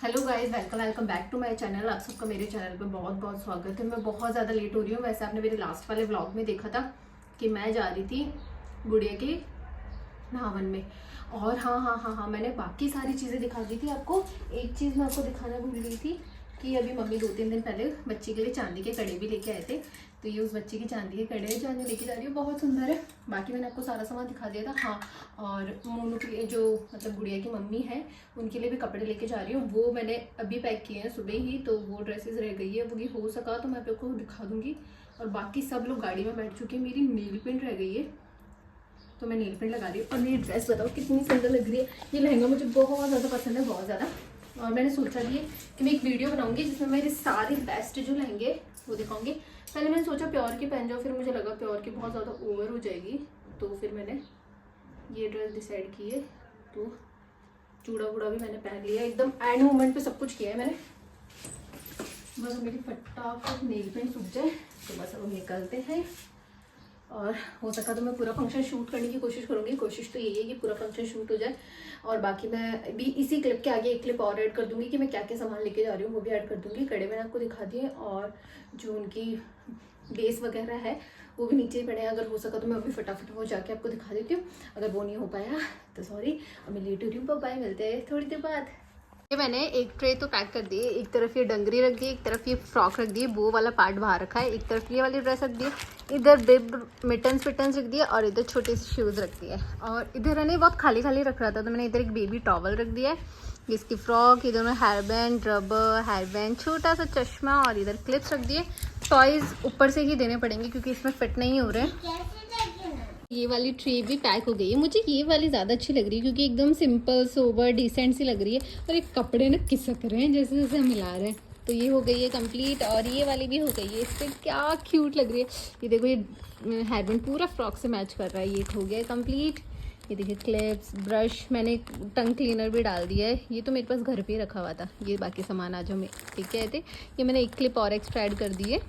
Hello guys, welcome back to my channel. आप सबका मेरे चैनल पे बहुत बहुत स्वागत है। मैं बहुत ज़्यादा लेट हो रही हूँ। वैसे आपने मेरे लास्ट वाले व्लॉग में देखा था कि मैं जा रही थी गुड़िया के नहावन में। और हाँ, मैंने बाकी सारी चीज़ें दिखा दी थी आपको। एक चीज़ मैं आपको दिखाना भूल गई थी कि अभी मम्मी 2-3 दिन पहले बच्ची के लिए चांदी के कड़े भी लेके आए थे। तो ये उस बच्ची की चांदी के कड़े जो मैं लेके जा रही हूँ, बहुत सुंदर है। बाकी मैंने आपको सारा सामान दिखा दिया था। हाँ, और मोनू के लिए जो मतलब गुड़िया की मम्मी है उनके लिए भी कपड़े लेके जा रही हूँ। वो मैंने अभी पैक किए हैं सुबह ही, तो वो ड्रेसेस रह गई है। वो हो सका तो मैं आप लोग को दिखा दूंगी। और बाकी सब लोग गाड़ी में बैठ चुके हैं। मेरी नील पेंट रह गई है तो मैं नील पेंट लगा रही हूँ। और मेरी ड्रेस बताओ कितनी सुंदर लग रही है। ये लहंगा मुझे बहुत ज़्यादा पसंद है, बहुत ज़्यादा। और मैंने सोचा भी है कि मैं एक वीडियो बनाऊंगी जिसमें मेरे सारे बेस्ट जो लहंगे वो दिखाऊंगी। पहले मैंने सोचा प्योर की पहन जाओ, फिर मुझे लगा प्योर की बहुत ज़्यादा ओवर हो जाएगी, तो फिर मैंने ये ड्रेस डिसाइड की है। तो चूड़ा वूड़ा भी मैंने पहन लिया, एकदम एंड मोमेंट पे सब कुछ किया है मैंने। बस मेरी फटाफट नेल पेंट सूख जाए तो बस अब हम निकलते हैं। और हो सका तो मैं पूरा फंक्शन शूट करने की कोशिश करूँगी। कोशिश तो यही है कि पूरा फंक्शन शूट हो जाए। और बाकी मैं भी इसी क्लिप के आगे एक क्लिप और ऐड कर दूँगी कि मैं क्या क्या सामान लेके जा रही हूँ, वो भी ऐड कर दूँगी। कड़े मैंने आपको दिखा दिए और जो उनकी बेस वगैरह है वो भी नीचे ही पड़े हैं। अगर हो सका तो मैं अभी फटाफट वो जाके आपको दिखा देती हूँ। अगर वो नहीं हो पाया तो सॉरी, अब मैं लेट हो रही हूँ। बाय, मिलते हैं थोड़ी देर बाद। ये मैंने एक ट्रे तो पैक कर दी है। एक तरफ ये डंगरी रख दी, एक तरफ ये फ्रॉक रख दी, वो वाला पार्ट बाहर रखा है। एक तरफ ये वाली ड्रेस रख दी, इधर बिब मिटन्स विटन्स रख दिया और इधर छोटे से शूज़ रख दिए। और इधर है ना बहुत खाली खाली रख रहा था, तो मैंने इधर एक बेबी टॉवल रख दिया है, इसकी फ्रॉक, इधर में hair band, rubber hair band, छोटा सा चश्मा और इधर क्लिप्स रख दिए। टॉयज़ ऊपर से ही देने पड़ेंगे क्योंकि इसमें फिट नहीं हो रहे हैं। ये वाली ट्रे भी पैक हो गई है। मुझे ये वाली ज़्यादा अच्छी लग रही है क्योंकि एकदम सिंपल सोबर डिसेंट सी लग रही है। और एक कपड़े ना खिसक रहे हैं जैसे जैसे हम मिला रहे हैं। तो ये हो गई है कंप्लीट। और ये वाली भी हो गई है। इस पर क्या क्यूट लग रही है। ये देखो, ये हेयर बैंड पूरा फ्रॉक से मैच कर रहा है। ये हो गया है कंप्लीट। ये देखिए क्लिप्स, ब्रश, मैंने टंग क्लीनर भी डाल दिया है। ये तो मेरे पास घर पे ही रखा हुआ था। ये बाकी सामान आज हम लेके आए थे। ये मैंने एक क्लिप और एक्स्ट्रा ऐड कर दी है।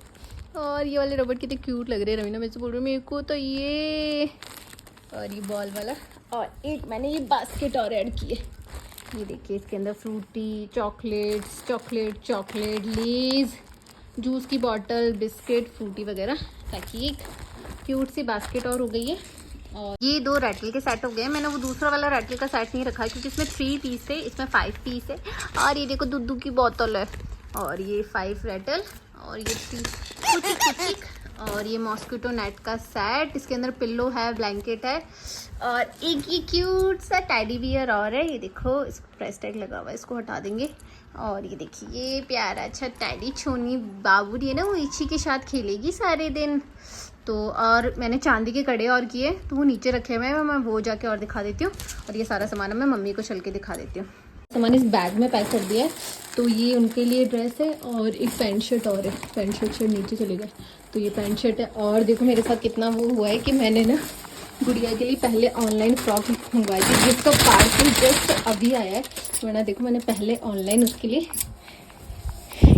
और ये वाले रबड़ कितने क्यूट लग रहे हैं। रवीना मेरे से बोल रही हूँ मेरे को तो ये, और ये बॉल वाला, और एक मैंने ये बास्केट और ऐड की है। ये देखिए इसके अंदर फ्रूटी, चॉकलेट, लेज, जूस की बॉटल, बिस्किट, फ्रूटी वगैरह, ताकि एक क्यूट सी बास्केट और हो गई है। और ये 2 रैटल के सेट हो गए हैं। मैंने वो दूसरा वाला रैटल का सेट नहीं रखा है क्योंकि इसमें 3 पीस थे, इसमें 5 पीस है। और ये देखो दूध की बोतल है। और ये 5 रैटल और ये 3 कुचिक और ये मॉस्किटो नेट का सेट। इसके अंदर पिल्लो है, ब्लैंकेट है और एक ये क्यूट सा टेडी बियर और है। ये देखो, इसको प्रेस टैग लगा हुआ है, इसको हटा देंगे। और ये देखिए ये प्यारा अच्छा टेडी छोनी बाबू, ये ना वो इच्छी के साथ खेलेगी सारे दिन। तो और मैंने चांदी के कड़े और किए, तो वो नीचे रखे हुए हैं, मैं वो जाके और दिखा देती हूँ। और ये सारा सामान मैं मम्मी को चल के दिखा देती हूँ। सामान इस बैग में पैक कर दिया है। तो ये उनके लिए ड्रेस है और एक पैंट शर्ट और है। पैंट शर्ट नीचे चले गए, तो ये पैंट शर्ट है। और देखो मेरे साथ कितना वो हुआ है कि मैंने ना गुड़िया के लिए पहले ऑनलाइन फ्रॉक मंगवाई थी जिसका पार्सल जस्ट अभी आया है। वरना देखो मैंने पहले ऑनलाइन उसके लिए,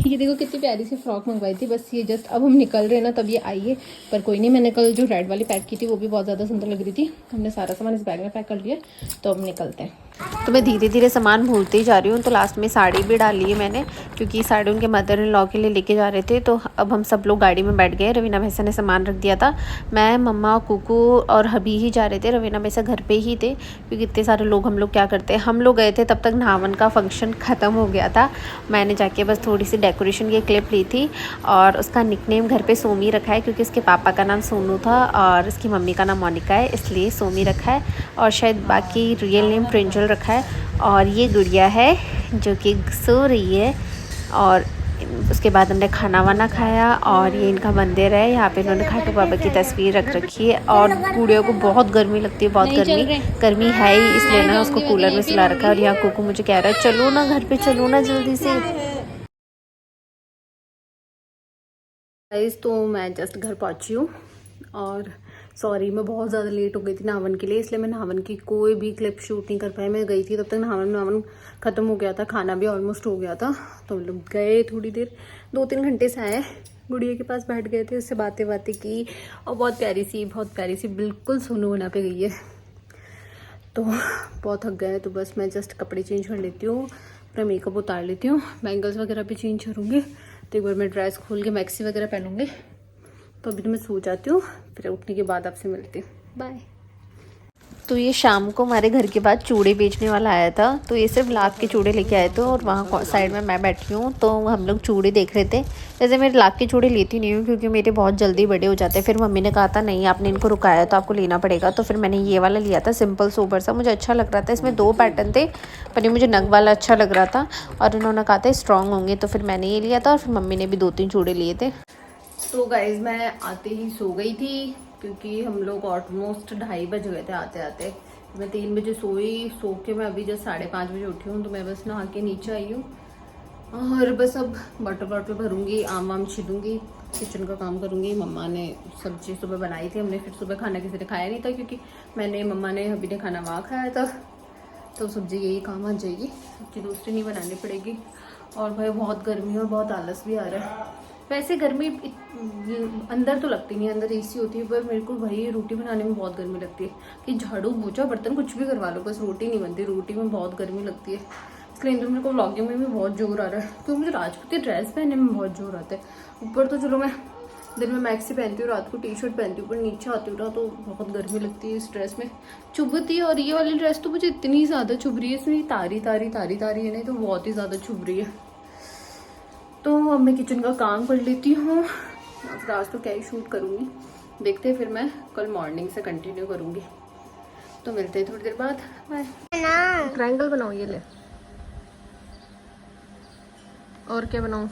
ये देखो कितनी प्यारी सी फ्रॉक मंगवाई थी। बस ये जस्ट अब हम निकल रहे हैं ना तब ये आई है। पर कोई नहीं, मैंने कल जो रेड वाली पैक की थी वो भी बहुत ज़्यादा सुंदर लग रही थी। हमने सारा सामान इस बैग में पैक कर लिया, तो अब निकलते हैं। तो मैं धीरे धीरे सामान भूलते ही जा रही हूँ। तो लास्ट में साड़ी भी डाल ली है मैंने क्योंकि साड़ी उनके मदर इन लॉ के लिए लेके जा रहे थे। तो अब हम सब लोग गाड़ी में बैठ गए। रवीना भैया ने सामान रख दिया था। मैं, मम्मा, कुकू और हबी ही जा रहे थे। रवीना भैया घर पे ही थे क्योंकि इतने सारे लोग हम लोग क्या करते हैं। हम लोग गए थे तब तक नहावन का फंक्शन ख़त्म हो गया था। मैंने जाके बस थोड़ी सी डेकोरेशन की क्लिप ली थी। और उसका निकनेम घर पे सोमी रखा है क्योंकि उसके पापा का नाम सोनू था और उसकी मम्मी का नाम मोनिका है, इसलिए सोमी रखा है। और शायद बाकी रियल नेम प्रिंजल रखा है। और ये गुड़िया है जो कि सो रही है। और उसके बाद हमने खाना वाना खाया। और ये इनका मंदिर है, यहाँ पे इन्होंने खाटू बाबा की तस्वीर रख रखी है। और गुड़िया को बहुत गर्मी लगती है, बहुत गर्मी है ही, इसलिए ना उसको कूलर में सुला रखा है। और यहाँ कुकू मुझे कह रहा है चलो ना घर पे, चलो ना जल्दी से। गाइस तो मैं जस्ट घर पहुंची हूँ और सॉरी मैं बहुत ज़्यादा लेट हो गई थी नहावन के लिए, इसलिए मैं नहावन की कोई भी क्लिप शूट नहीं कर पाई। मैं गई थी तब तक नहावन ख़त्म हो गया था, खाना भी ऑलमोस्ट हो गया था। तो हम लोग गए, थोड़ी देर 2-3 घंटे से आए, गुड़िया के पास बैठ गए थे, उससे बातें की। और बहुत प्यारी सी बिल्कुल सोनू बना पे गई है। तो बहुत थक गए, तो बस मैं जस्ट कपड़े चेंज कर लेती हूँ, अपना मेकअप उतार लेती हूँ, बैंगल्स वगैरह भी चेंज करूँगी। तो एक बार मैं ड्रेस खोल के मैक्सी वगैरह पहनूंगी। तो अभी तो मैं सो जाती हूँ, फिर उठने के बाद आपसे मिलती हूँ। बाय। तो ये शाम को हमारे घर के बाद चूड़े बेचने वाला आया था, तो ये सिर्फ लाख के चूड़े लेके आए थे और वहाँ साइड में मैं बैठी हूँ। तो हम लोग चूड़े देख रहे थे। वैसे मैं लाख के चूड़े लेती नहीं हूँ क्योंकि मेरे बहुत जल्दी बड़े हो जाते हैं। फिर मम्मी ने कहा था नहीं आपने इनको रुकाया तो आपको लेना पड़ेगा, तो फिर मैंने ये वाला लिया था, सिंपल सोबर सा, मुझे अच्छा लग रहा था। इसमें 2 पैटर्न थे पर ये मुझे नग वाला अच्छा लग रहा था और उन्होंने कहा था स्ट्रॉन्ग होंगे, तो फिर मैंने ये लिया था और फिर मम्मी ने भी 2-3 चूड़े लिए थे। तो गाइज मैं आते ही सो गई थी क्योंकि हम लोग ऑलमोस्ट 2:30 बज गए थे आते आते। मैं 3 बजे सोई, सो के मैं अभी जस्ट 5:30 बजे उठी हूँ। तो मैं बस नहा के नीचे आई हूँ और बस अब बटर भरूंगी, आम वाम छीलूंगी, किचन का काम करूंगी। मम्मा ने सब्जी सुबह बनाई थी, हमने फिर सुबह खाना किसी ने खाया नहीं था क्योंकि मम्मा ने अभी ने खाना वहाँ खाया था। तो सब्जी यही काम आ जाएगी, सब्जी दूसरी नहीं बनानी पड़ेगी। और भाई बहुत गर्मी है और बहुत आलस भी आ रहा है। वैसे गर्मी अंदर तो लगती नहीं है, अंदर एसी होती है, पर मेरे को भाई रोटी बनाने में बहुत गर्मी लगती है कि झाड़ू पोछा बर्तन कुछ भी करवा लो, बस रोटी नहीं बनती। रोटी में बहुत गर्मी लगती है, इसलिए अंदर मेरे को व्लॉगिंग में भी बहुत जोर आ रहा है क्योंकि मुझे राजपूती ड्रेस पहनने में बहुत जोर आता है। ऊपर तो चलो मैं दिन में मैक्सी पहनती हूँ, रात को टी-शर्ट पहनती हूँ, पर नीचे आती हूँ ना तो बहुत गर्मी लगती है इस ड्रेस में, चुभती है। और ये वाली ड्रेस तो मुझे इतनी ज़्यादा चुभ रही है, इसमें तारी है नहीं तो बहुत ही ज़्यादा चुभ रही है। तो अब मैं किचन का काम कर लेती हूँ। फिर आज तो क्या ही शूट करूँगी, देखते हैं, फिर मैं कल मॉर्निंग से कंटिन्यू करूँगी। तो मिलते हैं थोड़ी देर बाद। बाय। ट्रायंगल बनाओ, ये ले। और क्या बनाऊँ?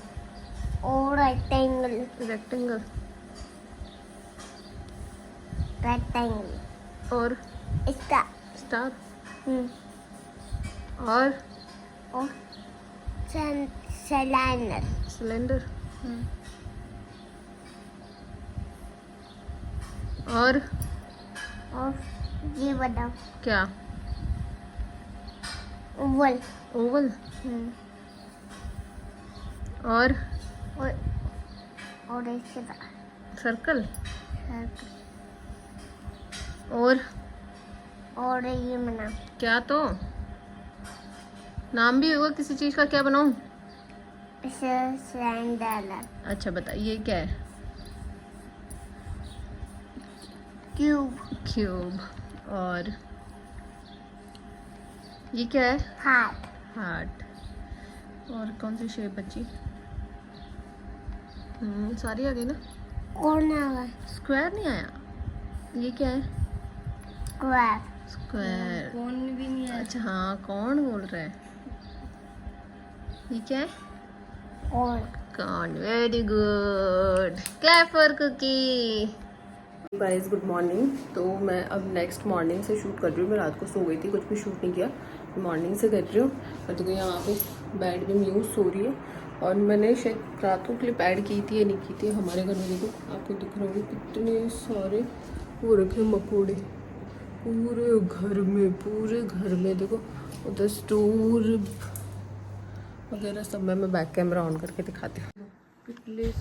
और रेक्टेंगल और स्टार और सिलेंडर और ये बताओ क्या? ओवल और इसके सर्कल और ये बना क्या? तो नाम भी होगा किसी चीज का, क्या बनाऊं? सिलेंडर। अच्छा बता, ये क्या है? क्यूब। और ये क्या है? हार्ट। और कौन सी शेप बची? सारी आ गई ना। कौन आया? स्क्वायर नहीं आया। ये क्या है? स्क्वायर। कौन भी नहीं आया। अच्छा हाँ, कौन बोल रहा है? ये क्या है? कौन। Very good, clap for Cookie. Guys good morning. तो मैं अब नेक्स्ट मॉर्निंग से शूट कर रही हूँ। मैं रात को सो गई थी, कुछ भी शूट नहीं किया, मॉर्निंग से कर रही हूँ। और देखो यहाँ पे बेड में म्यूज सो रही है और मैंने शायद रात को क्लिप ऐड की थी या नहीं की थी। हमारे घर में देखो, आपको दिख रहा होगा कितने सारे वो रखे मकोड़े पूरे घर में देखो, उधर स्टोर वगैरह सब। मैं बैक कैमरा ऑन करके दिखाती हूँ।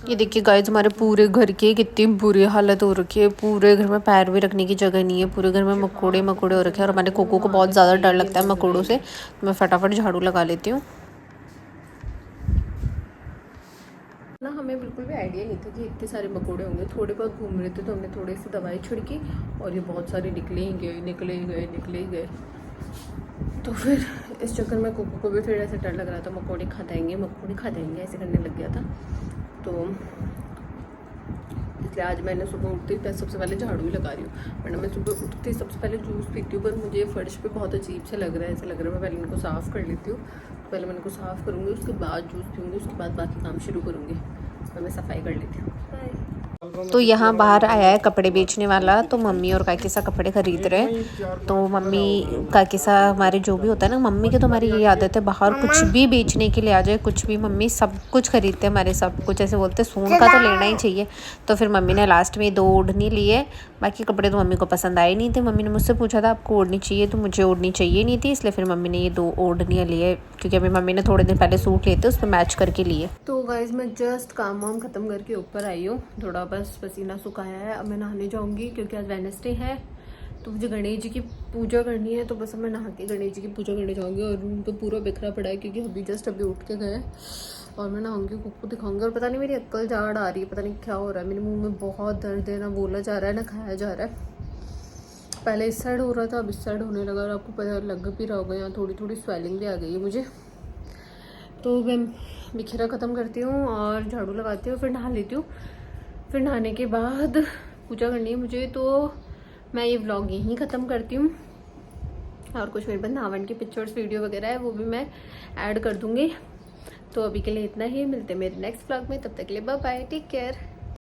ये देखिए गाइस, हमारे पूरे घर की कितनी बुरी हालत हो रखी है। पूरे घर में पैर भी रखने की जगह नहीं है, पूरे घर में मकोड़े हो रखे हैं। और हमारे कोको को बहुत ज़्यादा डर लगता है मकोड़ों से, तो मैं फटाफट झाड़ू लगा लेती हूँ ना। हमें बिल्कुल भी आइडिया नहीं था कि इतने सारे मकोड़े होंगे। थोड़े बहुत घूम रहे थे तो हमने थोड़ी सी दवाई छिड़की और ये बहुत सारे निकले ही गए। तो फिर इस चक्कर में कोको को भी फिर ऐसे डर लग रहा था, मकोड़े खा जाएंगे ऐसे करने लग गया था। तो इसलिए आज मैंने सुबह उठते ही सबसे पहले झाड़ू ही लगा रही हूँ, वरना मैं सुबह उठते ही सबसे पहले जूस पीती हूँ। पर मुझे फर्श पे बहुत अजीब से लग रहा है, ऐसा लग रहा है मैं पहले इनको साफ़ कर लेती हूँ। पहले मैं इनको साफ़ करूँगी, उसके बाद जूस पीऊँगी, उसके बाद बाकी काम शुरू करूँगी। तो मैं सफाई कर लेती हूँ। तो यहाँ बाहर आया है कपड़े बेचने वाला, तो मम्मी और काकीसा कपड़े खरीद रहे हैं। तो मम्मी काकीसा हमारे जो भी होता है ना, मम्मी की तो हमारी ये आदत है, बाहर कुछ भी बेचने के लिए आ जाए, कुछ भी मम्मी सब कुछ खरीदते हैं हमारे, सब कुछ। ऐसे बोलते सून का तो लेना ही चाहिए। तो फिर मम्मी ने लास्ट में 2 ओढ़नी लिए, बाकी कपड़े तो मम्मी को पसंद आए नहीं थे। मम्मी ने मुझसे पूछा था आपको ओढ़नी चाहिए, तो मुझे ओढ़नी चाहिए नहीं थी, इसलिए फिर मम्मी ने ये 2 ओढ़नियाँ लिए, क्योंकि अभी मम्मी ने थोड़े दिन पहले सूट लिए थे, उस पर मैच करके लिए। तो गाइस मैं जस्ट काम वाम खत्म करके ऊपर आई हूँ, थोड़ा बस पसीना सुखाया है। अब मैं नहाने जाऊँगी क्योंकि आज वेडनेसडे है, तो मुझे गणेश जी की पूजा करनी है, तो बस अब मैं नहा के गणेश जी की पूजा करने जाऊँगी। और रूम तो पूरा बिखरा पड़ा है क्योंकि अभी उठ के गए और मैं नहाऊंगी, कुकू दिखाऊंगी। और पता नहीं मेरी अक्ल झाड़ आ रही है, पता नहीं क्या हो रहा है, मेरे मुंह में बहुत दर्द है, ना बोला जा रहा है ना खाया जा रहा है। पहले इस साइड हो रहा था, अब इस साइड होने लगा और आपको पता लग भी रहा होगा, यहाँ थोड़ी थोड़ी स्वेलिंग भी आ गई है मुझे। तो मैं बिखेरा ख़त्म करती हूँ और झाड़ू लगाती हूँ, फिर नहा लेती हूँ। फिर नहाने के बाद पूजा करनी है मुझे, तो मैं ये व्लॉग यहीं ख़त्म करती हूँ। और कुछ मेरे पास नावन की पिक्चर्स वीडियो वगैरह है, वो भी मैं ऐड कर दूँगी। तो अभी के लिए इतना ही, मिलते हैं मेरे नेक्स्ट व्लॉग में, तब तक के लिए बाय बाय, टेक केयर।